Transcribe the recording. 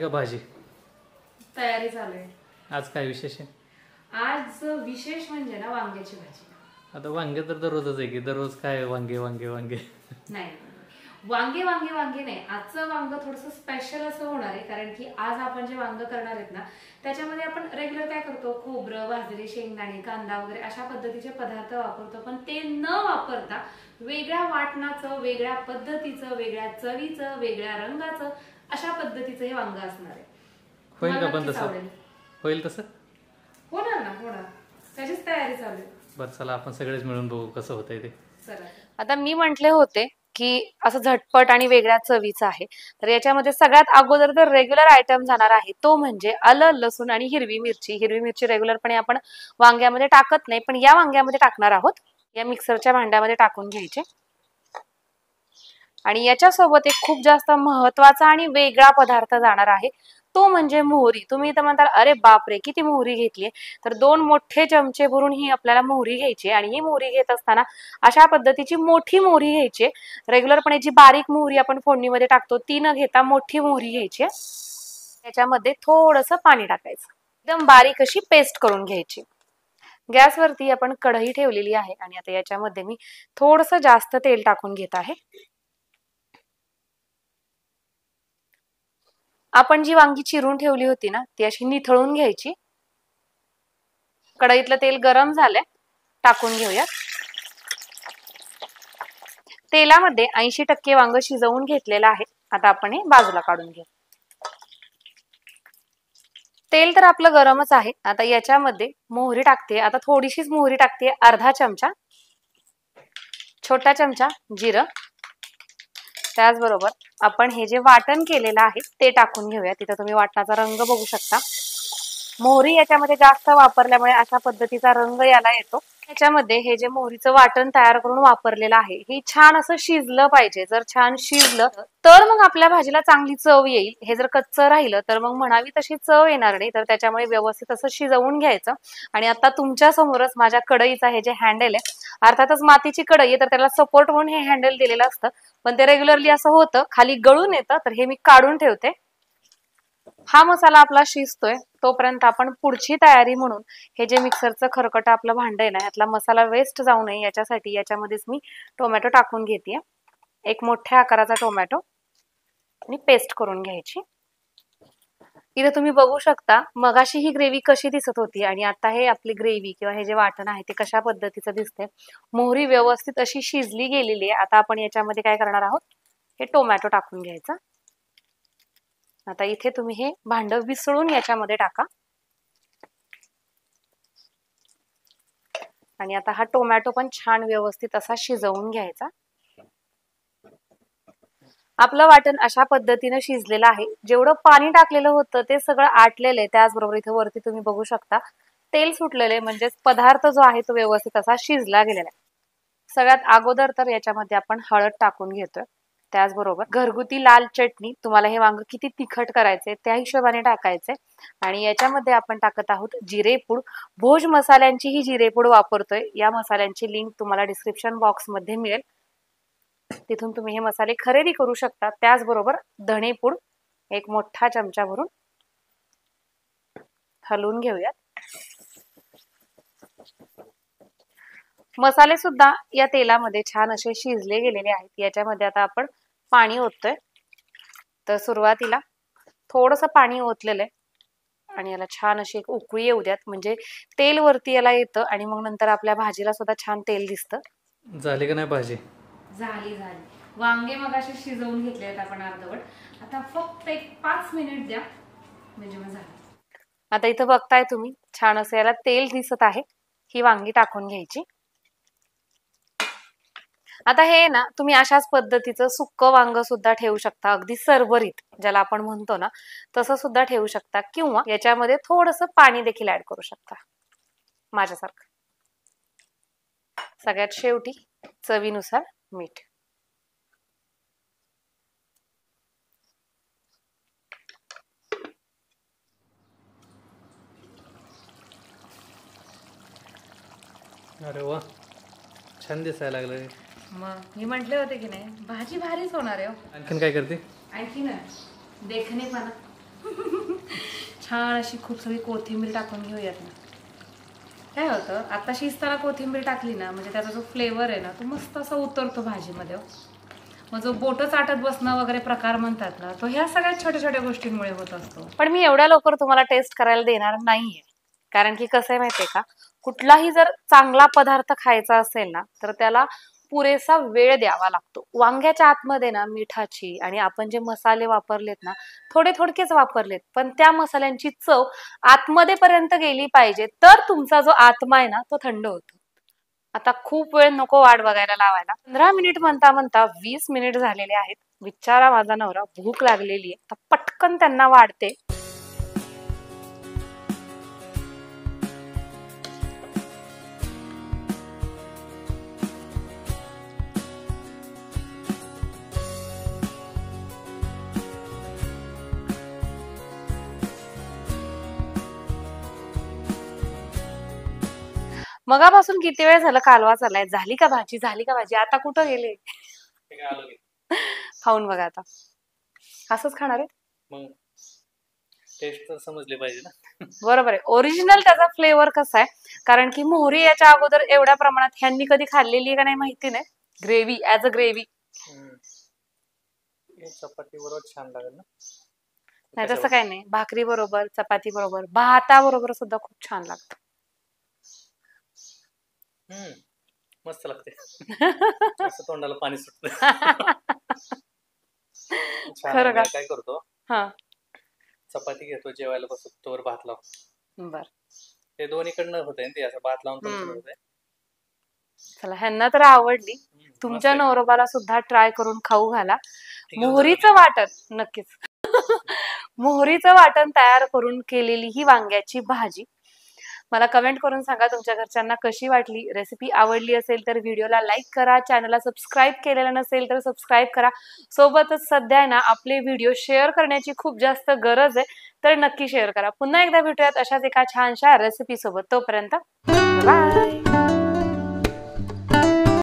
का भाजी? तयारी चालू आहे. आज काय विशेष आहे? आज विशेष म्हणजे ना वांग्याची भाजी. आता वांगे तर दररोजच आहे की, दररोज काय वांगे वांगे वांगे? नाही, वांगे वांगे वांगे नाही. आजचं वांग थोडंसं स्पेशल असं होणार आहे, कारण की आज आपण जे वांग करणार आहेत ना त्याच्यामध्ये आपण रेग्युलर काय करतो, खोबरं, भाजलेले शेंगदाणे, कांदा वगैरे अशा पद्धतीचे पदार्थ वापरतो. पण ते न वापरता वेगळ्या वाटणाचं, वेगळ्या पद्धतीचं, वेगळ्या चवीचं, वेगळ्या रंगाचं अशा पद्धतीचं हे वांग असणार आहे. होईल का पण तसं? होईल तसं? होणार ना, होणार. त्याचीच तयारी चालू आहे. बरं चला आपण सगळेच मिळून बघू कसं होतंय ते. चला. आता मी म्हटले होते की असं झटपट आणि वेगळ्या चवीचं आहे, तर याच्यामध्ये सगळ्यात अगोदर तर रेग्युलर आयटम जाणार आहे तो म्हणजे आलं, लसूण आणि हिरवी मिरची. हिरवी मिरची रेग्युलरपणे आपण वांग्यामध्ये टाकत नाही, पण या वांग्यामध्ये टाकणार आहोत. या मिक्सरच्या भांड्यामध्ये टाकून घ्यायचे. आणि याच्यासोबत एक खूप जास्त महत्वाचा आणि वेगळा पदार्थ जाणार आहे तो म्हणजे मोहरी. तुम्ही इथं म्हणताल अरे बापरे किती मोहरी घेतली, तर 2 मोठे चमचे भरून ही आपल्याला मोहरी घ्यायची. आणि ही मोहरी घेत असताना अशा पद्धतीची मोठी मोहरी घ्यायची. रेग्युलरपणे जी बारीक मोहरी आपण फोडणीमध्ये टाकतो ती न घेता मोठी मोहरी घ्यायची. त्याच्यामध्ये थोडंसं पाणी टाकायचं, एकदम बारीक अशी पेस्ट करून घ्यायची. गॅसवरती आपण कढई ठेवलेली आहे आणि आता याच्यामध्ये मी थोडंसं जास्त तेल टाकून घेत आहे. आपण जी वांगी चिरून ठेवली होती ना ती अशी निथळून घ्यायची. कढईतलं तेल गरम झालंय, टाकून घेऊया. तेलामध्ये 80% वांग शिजवून घेतलेलं आहे. आता आपण हे बाजूला काढून घेऊ. तेल तर आपलं गरमच आहे. आता याच्यामध्ये मोहरी टाकते. आता थोडीशीच मोहरी टाकते, अर्धा चमचा. छोटा चमचा जिरं. त्याचबरोबर आपण हे जे वाटण केलेलं आहे ते टाकून घेऊया. तिथं तुम्ही वाटणाचा रंग बघू शकता. मोहरी याच्यामध्ये जास्त वापरल्यामुळे अशा पद्धतीचा रंग याला येतो. याच्यामध्ये हे जे मोहरीचं वाटण तयार करून वापरलेलं आहे हे छान असं शिजलं पाहिजे. जर छान शिजलं तर मग आपल्या भाजीला चांगली चव येईल. हे जर कच्चं राहिलं तर मग म्हणावी तशी चव येणार नाही. तर त्याच्यामुळे व्यवस्थित असं शिजवून घ्यायचं. आणि आता तुमच्या समोरच माझ्या कढईचं हे जे हँडल आहे, अर्थातच मातीची कढई आहे तर त्याला सपोर्ट म्हणून हे हँडल दिलेलं असतं, पण ते रेग्युलरली असं होतं खाली गळून येतं, तर हे मी काढून ठेवते. हा मसाला आपला शिजतोय तोपर्यंत आपण पुढची तयारी म्हणून हे जे मिक्सरचं खरकट आपलं भांड आहे ना यातला मसाला वेस्ट जाऊ नये याच्यासाठी याच्यामध्येच मी टोमॅटो टाकून घेते. एक मोठ्या आकाराचा टोमॅटो आणि पेस्ट करून घ्यायची. इथे तुम्ही बघू शकता मगाशी ही ग्रेव्ही कशी दिसत होती आणि आता हे आपली ग्रेव्ही किंवा हे जे वाटण आहे ते कशा पद्धतीचं दिसते. मोहरी व्यवस्थित अशी शिजली गेलेली आहे. आता आपण याच्यामध्ये काय करणार आहोत, हे टोमॅटो टाकून घ्यायचा. आता इथे तुम्ही हे भांड विसळून याच्यामध्ये टाका. आणि आता हा टोमॅटो पण छान व्यवस्थित असा शिजवून घ्यायचा. आपलं वाटण अशा पद्धतीने शिजलेलं आहे. जेवढं पाणी टाकलेलं होतं ते सगळं आटलेलं आहे. त्याचबरोबर इथे वरती तुम्ही बघू शकता तेल सुटलेलं आहे, म्हणजे पदार्थ जो आहे तो व्यवस्थित असा शिजला गेलेला आहे. सगळ्यात अगोदर तर याच्यामध्ये आपण हळद टाकून घेतोय. त्याचबरोबर घरगुती लाल चटणी, तुम्हाला हे वांग किती तिखट करायचे त्या हिशोबाने टाकायचे. आणि याच्यामध्ये आपण टाकत आहोत जिरेपूड. भोज मसाल्यांची ही जिरेपूड वापरतोय. या मसाल्यांची लिंक तुम्हाला डिस्क्रिप्शन बॉक्स मध्ये मिळेल, तिथून तुम्ही हे मसाले खरेदी करू शकता. त्याचबरोबर धणेपूड एक मोठा चमचा भरून हलवून घेऊयात. मसाले सुद्धा या तेलामध्ये छान असे शिजले गेलेले आहेत. याच्यामध्ये आता आपण पाणी ओततोय. तर सुरुवातीला थोडंसं पाणी ओतलेलं आहे आणि याला छान अशी एक उकळी येऊ द्यात, म्हणजे तेल वरती याला येतं आणि मग नंतर आपल्या भाजीला सुद्धा छान तेल दिसतं. झाली का नाही भाजी? झाली. वांगे मगाशी शिजवून घेतले आहेत आपण अर्धवट. आता फक्त एक 5 मिनिट द्या म्हणजे मग झालं. आता इथं बघताय तुम्ही छान असं याला तेल दिसत आहे. ही वांगी टाकून घ्यायची. आता हे ना तुम्ही अशाच पद्धतीचं सुक्क वांग सुद्धा ठेवू शकता, अगदी सरभरीत ज्याला आपण म्हणतो ना तसं सुद्धा ठेवू शकता, किंवा याच्यामध्ये थोडंसं पाणी देखील ऍड करू शकता माझ्यासारखं. सगळ्यात शेवटी चवीनुसार मीठ. अरे वा, छान दिसायला लागलं. मग मी म्हटले होते की नाही भाजी भारीच होणार आहे. आणखीन काय करते? आणखी ना देखणेपणा. छान अशी खूप सगळी कोथिंबीर टाकून घेऊयात ना. काय होतं, आता शिजताना कोथिंबीर टाकली ना म्हणजे त्याचा जो फ्लेवर आहे ना तो मस्त असा उतरतो भाजीमध्ये. मग जो बोटं चाटत बसणं वगैरे प्रकार म्हणतात ना, तो ह्या सगळ्या छोट्या छोट्या गोष्टींमुळे होत असतो. पण मी एवढ्या लवकर तुम्हाला टेस्ट करायला देणार नाहीये, कारण की कसं आहे माहितीये का, कुठलाही जर चांगला पदार्थ खायचा असेल ना तर त्याला पुरेसा वेळ द्यावा लागतो. वांग्याच्या आतमध्ये ना मिठाची आणि आपण जे मसाले वापरलेत ना, थोडे थोडकेच वापरलेत, पण त्या मसाल्यांची चव आतमध्ये पर्यंत गेली पाहिजे, तर तुमचा जो आत्मा आहे ना तो थंड होतो. आता खूप वेळ नको वाट बघायला लावायला. 15 मिनिट म्हणता म्हणता 20 मिनिट झालेले आहेत. बिचारा माझा नवरा, भूक लागलेली आहे, आता पटकन त्यांना वाढते. मगापासून किती वेळ झालं कालवा चाललाय, झाली का भाजी, झाली का भाजी, आता कुठं गेले. खाऊन बघा आता. असंच खाणार आहे. मग टेस्ट तर समजली पाहिजे ना. बरोबर आहे. ओरिजिनल त्याचा फ्लेवर कसा आहे, कारण की मोहरी याच्या अगोदर एवढ्या प्रमाणात ह्यांनी कधी खाल्लेली आहे का नाही माहिती नाही. Gravy as a gravy. चपाती बरोबर छान लागेल ना. नाही तसं काही नाही, भाकरी बरोबर, चपाती बरोबर, भाता बरोबर सुद्धा खूप छान लागतं. मस्त लागते. असं तोंडाला पाणी सुटतं. खरं का? काय करतो, हा, चपाती घेतो, जेवायला बसतो, तोवर भात लावतो. बर. ते दोन्हीकडनं होतंय ते, असं भात लावून पण होतंय. चला, ह्यांना तर आवडली. तुमच्या नवरोबाला सुद्धा ट्राय करून खाऊ घाला. मोहरीचं वाटण नक्कीच. मोहरीचं वाटण तयार करून केलेली ही वांग्याची भाजी. मला कमेंट करून सांगा तुमच्या घरच्यांना कशी वाटली. रेसिपी आवडली असेल तर व्हिडिओला लाईक करा, चॅनलला सबस्क्राईब केलेलं नसेल तर सबस्क्राईब करा. सोबतच सध्या ना आपले व्हिडिओ शेअर करण्याची खूप जास्त गरज आहे, तर नक्की शेअर करा. पुन्हा एकदा भेटूयात अशाच एका छानशा रेसिपी सोबत. तोपर्यंत बाय.